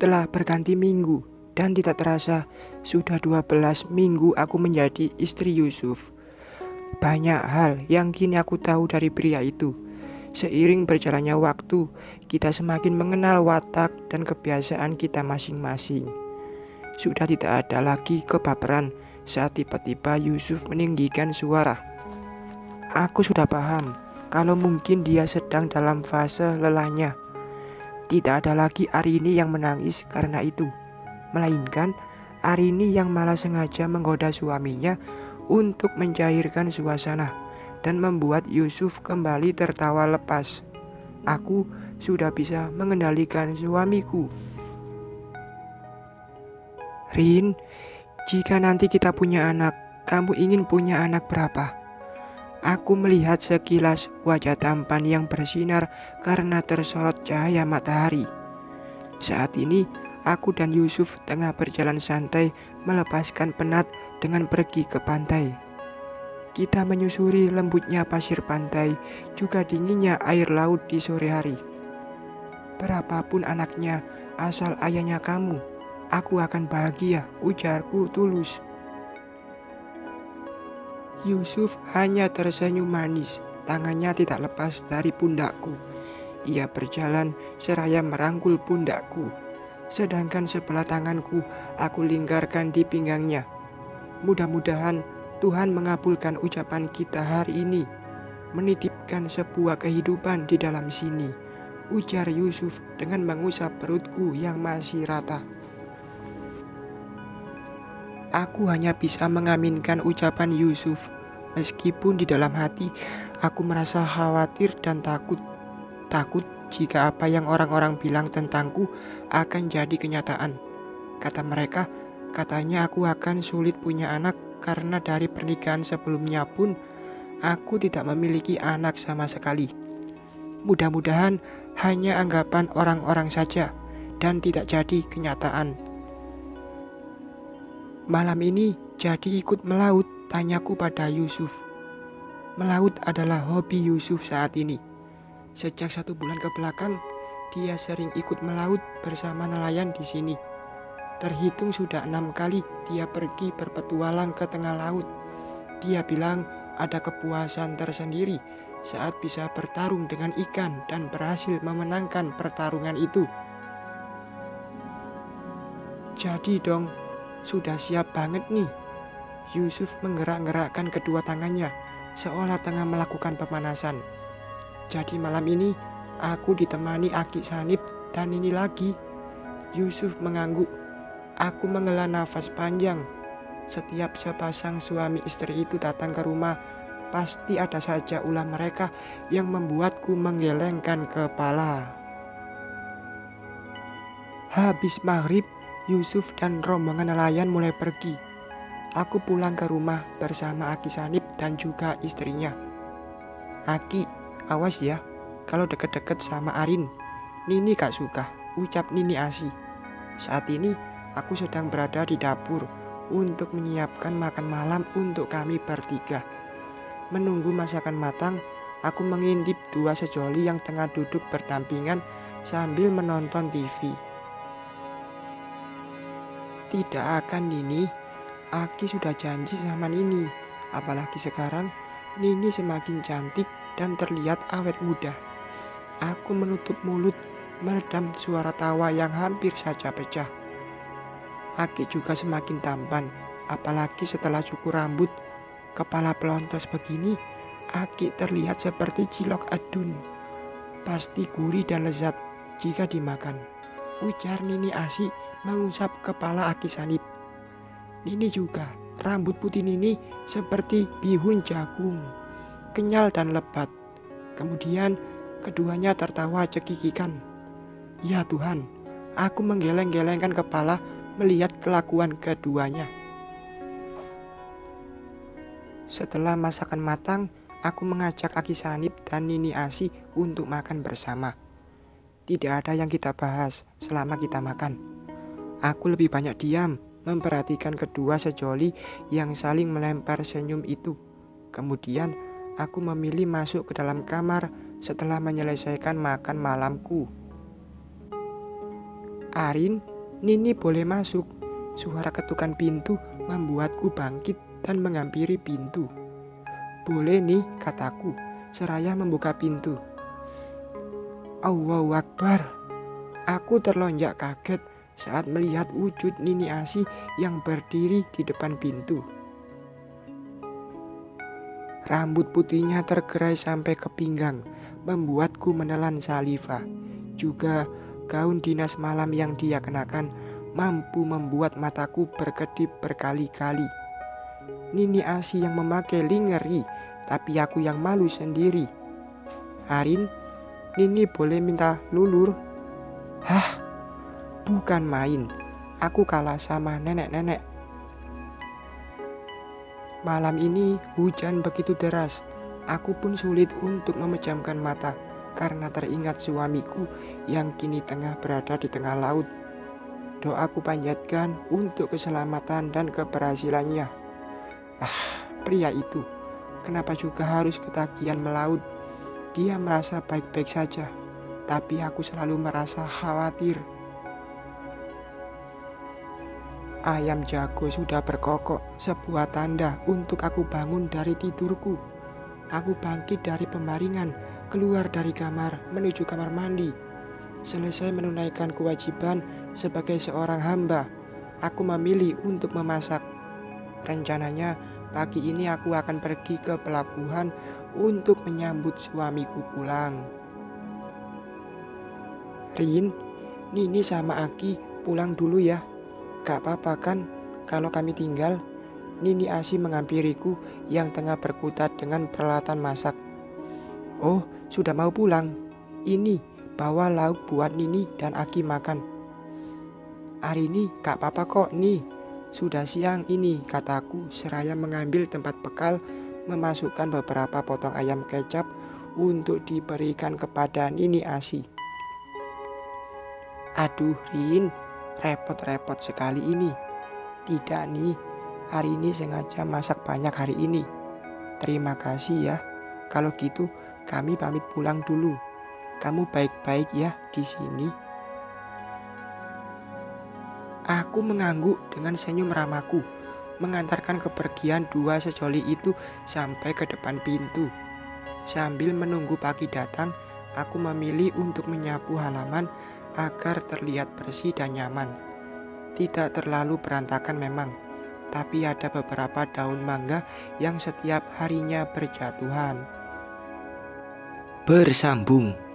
telah berganti minggu dan tidak terasa sudah 12 minggu aku menjadi istri Yusuf. Banyak hal yang kini aku tahu dari pria itu. Seiring berjalannya waktu, kita semakin mengenal watak dan kebiasaan kita masing-masing. Sudah tidak ada lagi kebaperan saat tiba-tiba Yusuf meninggikan suara. Aku sudah paham kalau mungkin dia sedang dalam fase lelahnya. Tidak ada lagi Arini yang menangis karena itu, melainkan Arini yang malah sengaja menggoda suaminya untuk mencairkan suasana dan membuat Yusuf kembali tertawa lepas. Aku sudah bisa mengendalikan suamiku. Rin, jika nanti kita punya anak, kamu ingin punya anak berapa? Aku melihat sekilas wajah tampan yang bersinar karena tersorot cahaya matahari. Saat ini, aku dan Yusuf tengah berjalan santai melepaskan penat dengan pergi ke pantai. Kita menyusuri lembutnya pasir pantai, juga dinginnya air laut di sore hari. Berapapun anaknya, asal ayahnya kamu, aku akan bahagia, ujarku tulus. Yusuf hanya tersenyum manis, tangannya tidak lepas dari pundakku. Ia berjalan seraya merangkul pundakku, sedangkan sebelah tanganku aku lingkarkan di pinggangnya. Mudah-mudahan Tuhan mengabulkan ucapan kita hari ini, menitipkan sebuah kehidupan di dalam sini, ujar Yusuf dengan mengusap perutku yang masih rata. Aku hanya bisa mengaminkan ucapan Yusuf, meskipun di dalam hati aku merasa khawatir dan takut. Takut jika apa yang orang-orang bilang tentangku akan jadi kenyataan. Kata mereka, katanya aku akan sulit punya anak karena dari pernikahan sebelumnya pun aku tidak memiliki anak sama sekali. Mudah-mudahan hanya anggapan orang-orang saja dan tidak jadi kenyataan. Malam ini jadi ikut melaut, tanyaku pada Yusuf. Melaut adalah hobi Yusuf saat ini. Sejak 1 bulan ke belakang, dia sering ikut melaut bersama nelayan di sini. Terhitung sudah 6 kali dia pergi berpetualang ke tengah laut. Dia bilang ada kepuasan tersendiri saat bisa bertarung dengan ikan dan berhasil memenangkan pertarungan itu. Jadi dong, sudah siap banget nih. Yusuf menggerak-gerakkan kedua tangannya seolah tengah melakukan pemanasan. Jadi malam ini aku ditemani Aki Sanip dan ini lagi. Yusuf mengangguk. Aku menghela nafas panjang. Setiap sepasang suami istri itu datang ke rumah, pasti ada saja ulah mereka yang membuatku menggelengkan kepala. Habis maghrib, Yusuf dan rombongan nelayan mulai pergi. Aku pulang ke rumah bersama Aki Sanip dan juga istrinya. Aki, awas ya, kalau deket-deket sama Arin. Nini gak suka, ucap Nini Asi. Saat ini, aku sedang berada di dapur untuk menyiapkan makan malam untuk kami bertiga. Menunggu masakan matang, aku mengintip 2 sejoli yang tengah duduk berdampingan sambil menonton TV. Tidak akan Nini, Aki sudah janji sama Nini. Apalagi sekarang Nini semakin cantik dan terlihat awet muda. Aku menutup mulut, meredam suara tawa yang hampir saja pecah. Aki juga semakin tampan, apalagi setelah cukur rambut, kepala pelontos begini, Aki terlihat seperti cilok adun. Pasti gurih dan lezat jika dimakan, ujar Nini Asi mengusap kepala Aki Sanip. Nini juga, rambut putih Nini seperti bihun jagung, kenyal dan lebat. Kemudian keduanya tertawa cekikikan. Ya Tuhan, aku menggeleng-gelengkan kepala melihat kelakuan keduanya. Setelah masakan matang, aku mengajak Aki Sanip dan Nini Asi untuk makan bersama. Tidak ada yang kita bahas selama kita makan. Aku lebih banyak diam, memperhatikan kedua sejoli yang saling melempar senyum itu. Kemudian, aku memilih masuk ke dalam kamar setelah menyelesaikan makan malamku. Arin, Nini boleh masuk. Suara ketukan pintu membuatku bangkit dan menghampiri pintu. Boleh nih, kataku, seraya membuka pintu. Allahu Akbar. Aku terlonjak kaget saat melihat wujud Nini Asi yang berdiri di depan pintu. Rambut putihnya tergerai sampai ke pinggang, membuatku menelan saliva. Juga gaun dinas malam yang dia kenakan mampu membuat mataku berkedip berkali-kali. Nini Asi yang memakai lingeri, tapi aku yang malu sendiri. Arin, Nini boleh minta lulur? Hah, bukan main. Aku kalah sama nenek-nenek. Malam ini hujan begitu deras. Aku pun sulit untuk memejamkan mata karena teringat suamiku yang kini tengah berada di tengah laut. Doaku panjatkan untuk keselamatan dan keberhasilannya. Pria itu, kenapa juga harus ketagihan melaut? Dia merasa baik-baik saja, tapi aku selalu merasa khawatir. Ayam jago sudah berkokok, sebuah tanda untuk aku bangun dari tidurku. Aku bangkit dari pembaringan, keluar dari kamar, menuju kamar mandi. Selesai menunaikan kewajiban sebagai seorang hamba, aku memilih untuk memasak. Rencananya, pagi ini aku akan pergi ke pelabuhan untuk menyambut suamiku pulang. Rin, Nini sama Aki pulang dulu ya. Gak apa-apa kan kalau kami tinggal? Nini Asi menghampiriku yang tengah berkutat dengan peralatan masak. Oh, sudah mau pulang? Ini, bawa lauk buat Nini dan Aki makan. Hari ini gak apa-apa kok nih. Sudah siang ini, kataku seraya mengambil tempat bekal, memasukkan beberapa potong ayam kecap untuk diberikan kepada Nini Asi. Aduh Rin, repot-repot sekali ini. Tidak nih, hari ini sengaja masak banyak hari ini. Terima kasih ya. Kalau gitu kami pamit pulang dulu. Kamu baik-baik ya di sini. Aku mengangguk dengan senyum ramahku, mengantarkan kepergian dua sejoli itu sampai ke depan pintu. Sambil menunggu pagi datang, aku memilih untuk menyapu halaman agar terlihat bersih dan nyaman. Tidak terlalu berantakan memang, tapi ada beberapa daun mangga yang setiap harinya berjatuhan. Bersambung.